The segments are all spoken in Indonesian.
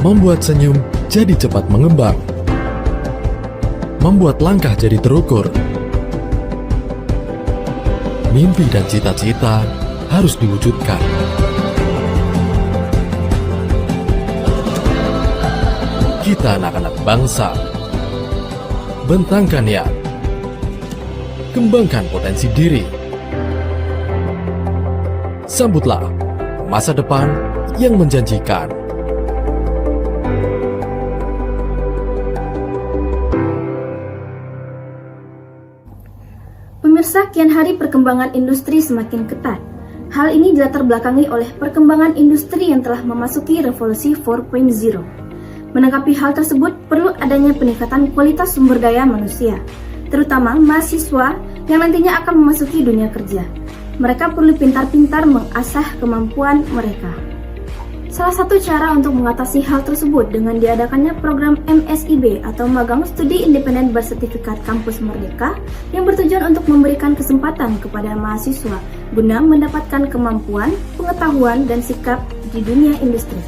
Membuat senyum jadi cepat mengembang. Membuat langkah jadi terukur. Mimpi dan cita-cita harus diwujudkan. Kita anak-anak bangsa. Bentangkan niat. Kembangkan potensi diri. Sambutlah masa depan yang menjanjikan. Pemirsa, kian hari perkembangan industri semakin ketat. Hal ini dilatar belakangi oleh perkembangan industri yang telah memasuki revolusi 4.0. Menanggapi hal tersebut, perlu adanya peningkatan kualitas sumber daya manusia, terutama mahasiswa yang nantinya akan memasuki dunia kerja. Mereka perlu pintar-pintar mengasah kemampuan mereka. Salah satu cara untuk mengatasi hal tersebut dengan diadakannya program MSIB atau Magang Studi Independen Bersertifikat Kampus Merdeka yang bertujuan untuk memberikan kesempatan kepada mahasiswa guna mendapatkan kemampuan, pengetahuan, dan sikap di dunia industri.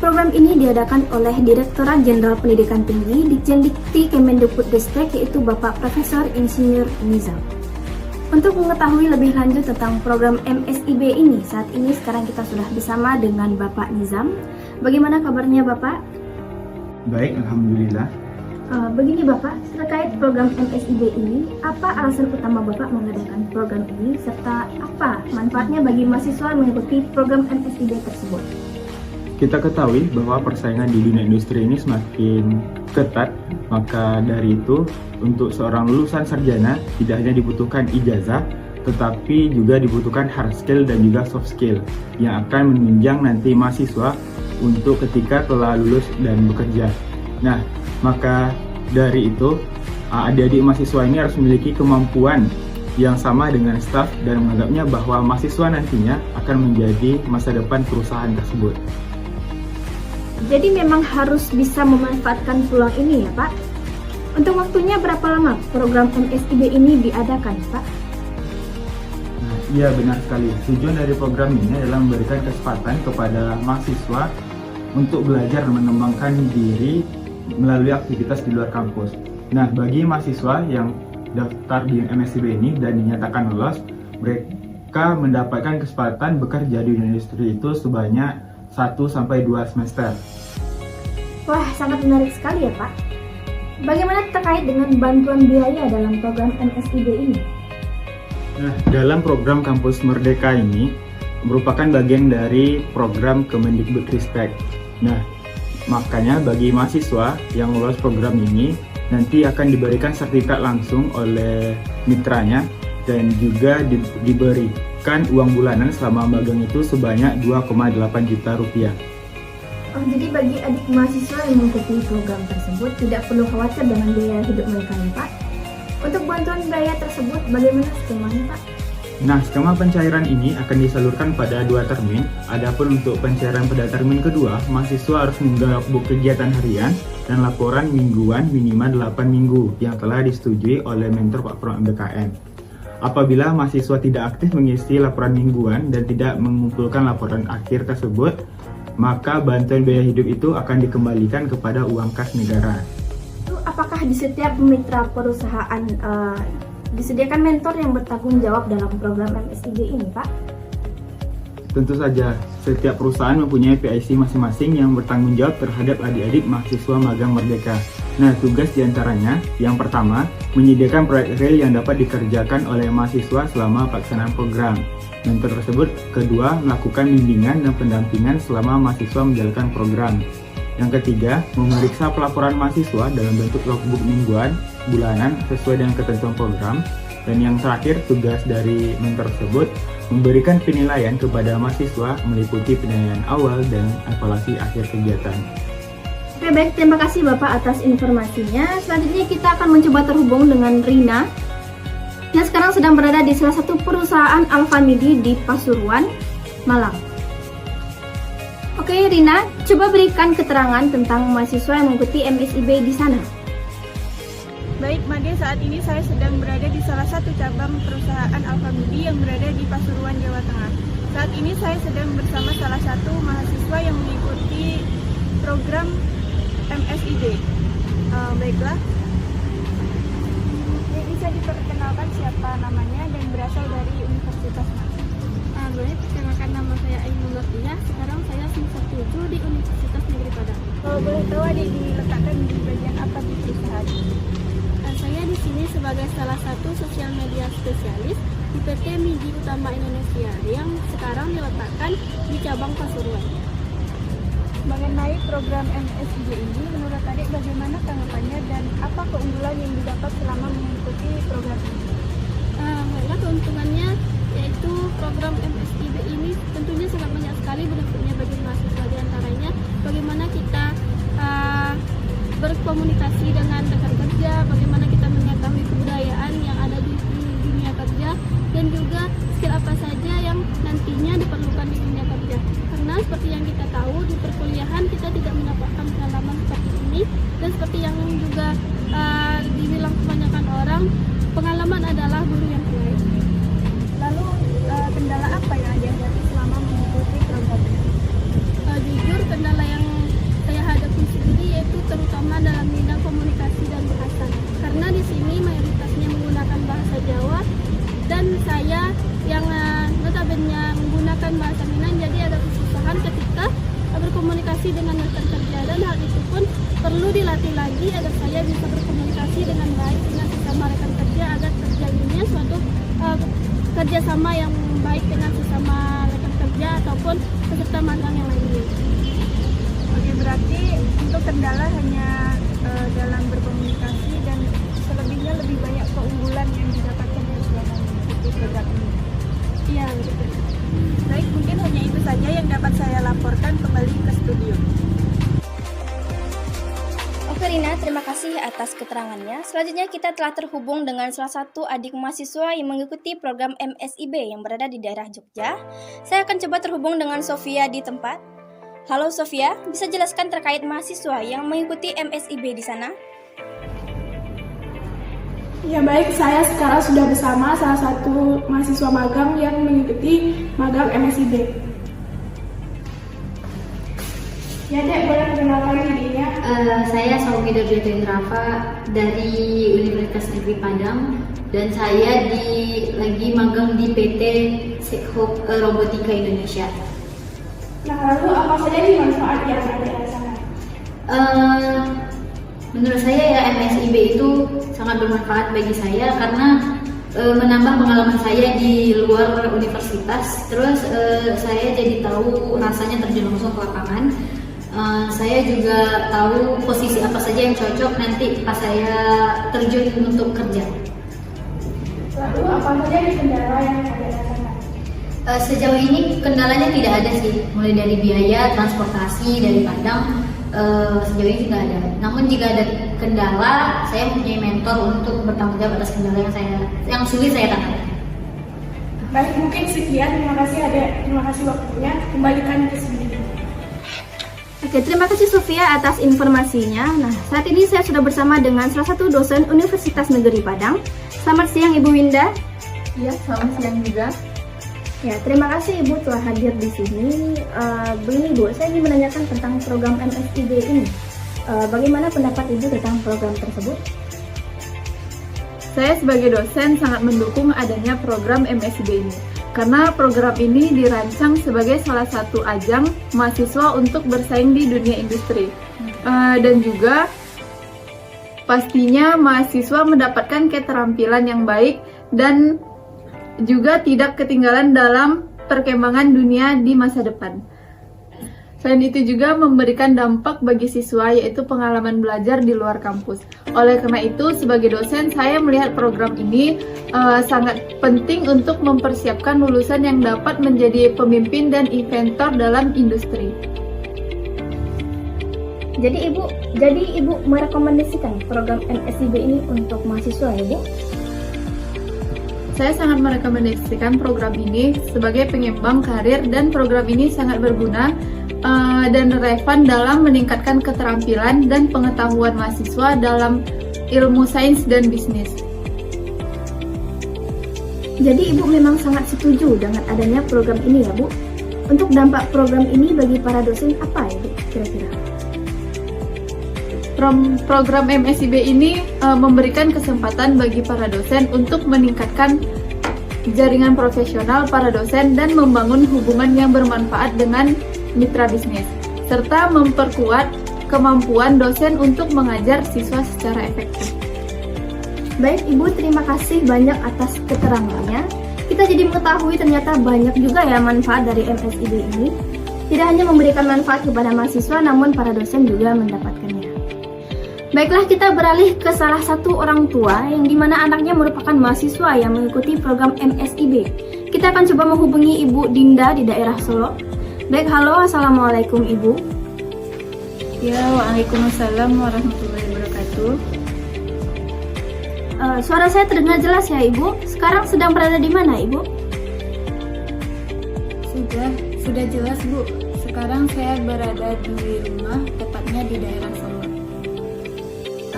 Program ini diadakan oleh Direktorat Jenderal Pendidikan Tinggi Ditjendikti Kemendikbudristek, yaitu Bapak Profesor Insinyur Nizam. Untuk mengetahui lebih lanjut tentang program MSIB ini, saat ini sekarang kita sudah bersama dengan Bapak Nizam. Bagaimana kabarnya Bapak? Baik, Alhamdulillah. Begini Bapak, terkait program MSIB ini, apa alasan utama Bapak mengadakan program ini, serta apa manfaatnya bagi mahasiswa mengikuti program MSIB tersebut? Kita ketahui bahwa persaingan di dunia industri ini semakin ketat, maka dari itu untuk seorang lulusan sarjana tidak hanya dibutuhkan ijazah, tetapi juga dibutuhkan hard skill dan juga soft skill yang akan menunjang nanti mahasiswa untuk ketika telah lulus dan bekerja. Nah, maka dari itu adik-adik mahasiswa ini harus memiliki kemampuan yang sama dengan staf dan menganggapnya bahwa mahasiswa nantinya akan menjadi masa depan perusahaan tersebut. Jadi memang harus bisa memanfaatkan peluang ini ya Pak? Untuk waktunya berapa lama program MSIB ini diadakan Pak? Nah, iya benar sekali. Tujuan dari program ini adalah memberikan kesempatan kepada mahasiswa untuk belajar dan mengembangkan diri melalui aktivitas di luar kampus. Nah, bagi mahasiswa yang daftar di MSIB ini dan dinyatakan lolos, mereka mendapatkan kesempatan bekerja di industri itu sebanyak 1-2 semester. Wah, sangat menarik sekali ya Pak. Bagaimana terkait dengan bantuan biaya dalam program MSIB ini? Nah, dalam program Kampus Merdeka ini merupakan bagian dari program Kemendikbudristek. Nah, makanya bagi mahasiswa yang lolos program ini nanti akan diberikan sertifikat langsung oleh mitranya dan juga diberikan uang bulanan selama magang itu sebanyak 2,8 juta rupiah. Jadi bagi adik mahasiswa yang mengikuti program tersebut tidak perlu khawatir dengan biaya hidup mereka ya Pak. Untuk bantuan biaya tersebut bagaimana skemanya Pak? Nah, skema pencairan ini akan disalurkan pada 2 termin. Adapun untuk pencairan pada termin kedua, mahasiswa harus menggarap buku kegiatan harian dan laporan mingguan minimal 8 minggu yang telah disetujui oleh mentor Pak Pro MBKM. Apabila mahasiswa tidak aktif mengisi laporan mingguan dan tidak mengumpulkan laporan akhir tersebut, maka bantuan biaya hidup itu akan dikembalikan kepada uang kas negara. Apakah di setiap mitra perusahaan disediakan mentor yang bertanggung jawab dalam program MSIB ini Pak? Tentu saja, setiap perusahaan mempunyai PIC masing-masing yang bertanggung jawab terhadap adik-adik mahasiswa magang merdeka. Nah, tugas diantaranya, yang pertama, menyediakan proyek real yang dapat dikerjakan oleh mahasiswa selama pelaksanaan program. Mentor tersebut, kedua, melakukan bimbingan dan pendampingan selama mahasiswa menjalankan program. Yang ketiga, memeriksa pelaporan mahasiswa dalam bentuk logbook mingguan, bulanan, sesuai dengan ketentuan program. Dan yang terakhir, tugas dari mentor tersebut, memberikan penilaian kepada mahasiswa meliputi penilaian awal dan evaluasi akhir kegiatan. Oke baik, terima kasih Bapak atas informasinya. Selanjutnya kita akan mencoba terhubung dengan Rina yang sekarang sedang berada di salah satu perusahaan Alfamidi di Pasuruan, Malang. Oke Rina, coba berikan keterangan tentang mahasiswa yang mengikuti MSIB di sana. Baik Made, saat ini saya sedang berada di salah satu cabang perusahaan Alfamidi yang berada di Pasuruan, Jawa Tengah. Saat ini saya sedang bersama salah satu mahasiswa yang mengikuti program MSIB. Baiklah, bisa diperkenalkan siapa namanya dan berasal dari universitas mana? Boleh, perkenalkan, nama saya Ainul Nurdiah. Sekarang saya semester 7 di Universitas Negeri Padang. Boleh tahu adik diletakkan di bagian apa di perusahaan? Saya di sini sebagai salah satu sosial media spesialis di PT Midi Utama Indonesia yang sekarang diletakkan di cabang Pasuruan. Mengenai program MSIB ini, menurut adik bagaimana tanggapannya dan apa keunggulan yang didapat selama mengikuti program ini? Baiklah, keuntungannya yaitu program MSIB ini tentunya sangat banyak sekali benefitnya bagi mahasiswa, di antaranya bagaimana kita berkomunikasi dengan rekan kerja, bagaimana kita mengetahui kebudayaan yang ada di dunia kerja, dan juga skill apa saja yang nantinya diperlukan di dunia kerja. Karena seperti yang kita tahu, di perkuliahan kita tidak mendapatkan pengalaman seperti ini, dan seperti yang juga dibilang kebanyakan orang, pengalaman adalah guru yang terbaik. Lalu kendala apa yang dihadapi selama mengikuti program ini? Jujur, kendala yang saya hadapi sendiri yaitu terutama dalam bidang komunikasi dan bahasa. Karena di sini mayoritasnya menggunakan bahasa Jawa dan saya yang notabene menggunakan bahasa Minang, jadi ada kesusahan ketika berkomunikasi dengan rekan kerja, dan hal itu pun perlu dilatih lagi agar saya bisa berkomunikasi dengan baik dengan sesama rekan kerja agar terjalinnya suatu kerjasama yang baik dengan sesama rekan kerja ataupun peserta magang yang lainnya. Oke, berarti untuk kendala hanya dalam berkomunikasi dan selebihnya lebih banyak keunggulan yang didapatkan dari selama mengikuti program ini. Iya, betul. Baik, mungkin hanya itu saja yang dapat saya laporkan kembali ke studio. Oke Rina, terima kasih atas keterangannya. Selanjutnya kita telah terhubung dengan salah satu adik mahasiswa yang mengikuti program MSIB yang berada di daerah Jogja. Saya akan coba terhubung dengan Sofia di tempat. Halo Sofia, bisa jelaskan terkait mahasiswa yang mengikuti MSIB di sana? Ya baik, saya sekarang sudah bersama salah satu mahasiswa magang yang mengikuti magang MSIB. Ya Dek, boleh perkenalkan dirinya? Saya Saumida Indrafa dari Universitas Negeri Padang, dan saya lagi magang di PT Sekhop Robotika Indonesia. Nah, lalu apa saja nih manfaat yang ada di sana? Menurut saya ya MSIB itu sangat bermanfaat bagi saya karena menambah pengalaman saya di luar universitas. Terus saya jadi tahu rasanya terjun langsung ke lapangan. Saya juga tahu posisi apa saja yang cocok nanti pas saya terjun untuk kerja. Lalu apa saja nih kendala yang ada di sana? Sejauh ini kendalanya tidak ada sih, mulai dari biaya, transportasi dari Padang, sejauh ini tidak ada. Namun jika ada kendala, saya mempunyai mentor untuk bertanggung jawab atas kendala yang sulit saya tangani. Baik, mungkin sekian. Terima kasih Adek. Terima kasih waktunya. Kembalikan ke sini. Oke, terima kasih Sofia atas informasinya. Nah, saat ini saya sudah bersama dengan salah satu dosen Universitas Negeri Padang. Selamat siang Ibu Winda. Ya, selamat siang juga. Ya, terima kasih Ibu telah hadir di sini. Begini Bu, saya ingin menanyakan tentang program MSIB ini. Bagaimana pendapat Ibu tentang program tersebut? Saya sebagai dosen sangat mendukung adanya program MSIB ini. Karena program ini dirancang sebagai salah satu ajang mahasiswa untuk bersaing di dunia industri. Dan juga pastinya mahasiswa mendapatkan keterampilan yang baik dan juga tidak ketinggalan dalam perkembangan dunia di masa depan. Selain itu juga memberikan dampak bagi siswa, yaitu pengalaman belajar di luar kampus. Oleh karena itu, sebagai dosen, saya melihat program ini sangat penting untuk mempersiapkan lulusan yang dapat menjadi pemimpin dan inventor dalam industri. Jadi Ibu merekomendasikan program MSIB ini untuk mahasiswa ya Bu? Saya sangat merekomendasikan program ini sebagai pengembang karir, dan program ini sangat berguna dan relevan dalam meningkatkan keterampilan dan pengetahuan mahasiswa dalam ilmu sains dan bisnis. Jadi Ibu memang sangat setuju dengan adanya program ini ya Bu? Untuk dampak program ini bagi para dosen apa ya Bu kira-kira? Program MSIB ini memberikan kesempatan bagi para dosen untuk meningkatkan jaringan profesional para dosen dan membangun hubungan yang bermanfaat dengan mitra bisnis, serta memperkuat kemampuan dosen untuk mengajar siswa secara efektif. Baik Ibu, terima kasih banyak atas keterangannya. Kita jadi mengetahui ternyata banyak juga ya manfaat dari MSIB ini. Tidak hanya memberikan manfaat kepada mahasiswa, namun para dosen juga mendapatkannya. Baiklah, kita beralih ke salah satu orang tua yang dimana anaknya merupakan mahasiswa yang mengikuti program MSIB. Kita akan coba menghubungi Ibu Dinda di daerah Solo. Baik, halo, Assalamualaikum Ibu. Ya, waalaikumsalam warahmatullahi wabarakatuh. Suara saya terdengar jelas ya Ibu. Sekarang sedang berada di mana Ibu? Sudah jelas Bu. Sekarang saya berada di rumah, tepatnya di daerah Solo.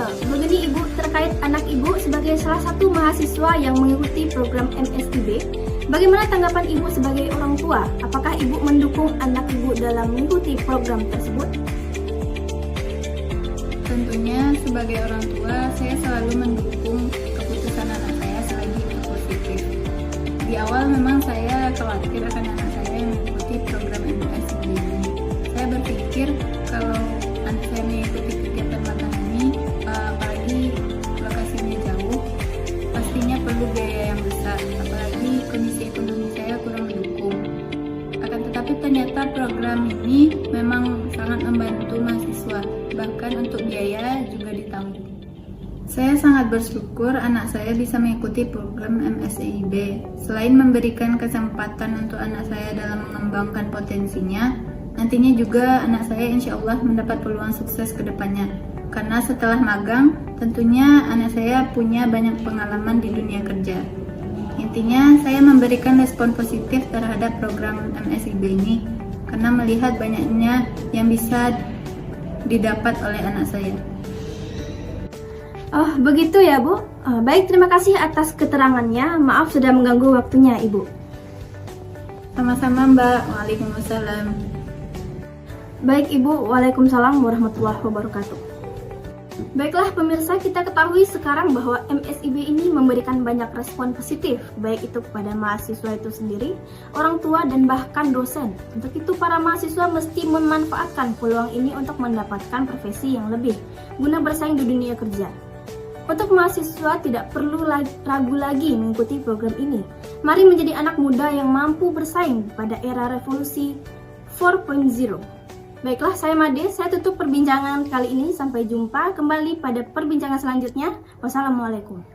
Begini Ibu, terkait anak Ibu sebagai salah satu mahasiswa yang mengikuti program MSIB, bagaimana tanggapan Ibu sebagai orang tua? Apakah Ibu mendukung anak Ibu dalam mengikuti program tersebut? Tentunya sebagai orang tua, saya selalu mendukung keputusan anak saya selagi itu positif. Di awal memang saya khawatir akan anak saya yang mengikuti program MSIB ini. Saya berpikir kalau anak saya mengikuti kegiatan magang ini, apalagi lokasinya jauh, pastinya perlu biaya yang besar, apalagi kondisi ekonomi saya kurang mendukung. Akan tetapi ternyata program ini memang sangat membantu mahasiswa, bahkan untuk biaya juga ditanggung. Saya sangat bersyukur anak saya bisa mengikuti program MSIB. Selain memberikan kesempatan untuk anak saya dalam mengembangkan potensinya, nantinya juga anak saya insya Allah mendapat peluang sukses ke depannya. Karena setelah magang, tentunya anak saya punya banyak pengalaman di dunia kerja. Intinya, saya memberikan respon positif terhadap program MSIB ini, karena melihat banyaknya yang bisa didapat oleh anak saya. Oh, begitu ya Bu. Baik, terima kasih atas keterangannya. Maaf sudah mengganggu waktunya Ibu. Sama-sama Mbak. Waalaikumsalam. Baik Ibu, waalaikumsalam warahmatullahi wabarakatuh. Baiklah pemirsa, kita ketahui sekarang bahwa MSIB ini memberikan banyak respon positif, baik itu kepada mahasiswa itu sendiri, orang tua, dan bahkan dosen. Untuk itu para mahasiswa mesti memanfaatkan peluang ini untuk mendapatkan profesi yang lebih, guna bersaing di dunia kerja. Untuk mahasiswa tidak perlu ragu lagi mengikuti program ini. Mari menjadi anak muda yang mampu bersaing pada era revolusi 4.0. Baiklah, saya Made, saya tutup perbincangan kali ini. Sampai jumpa kembali pada perbincangan selanjutnya. Wassalamualaikum.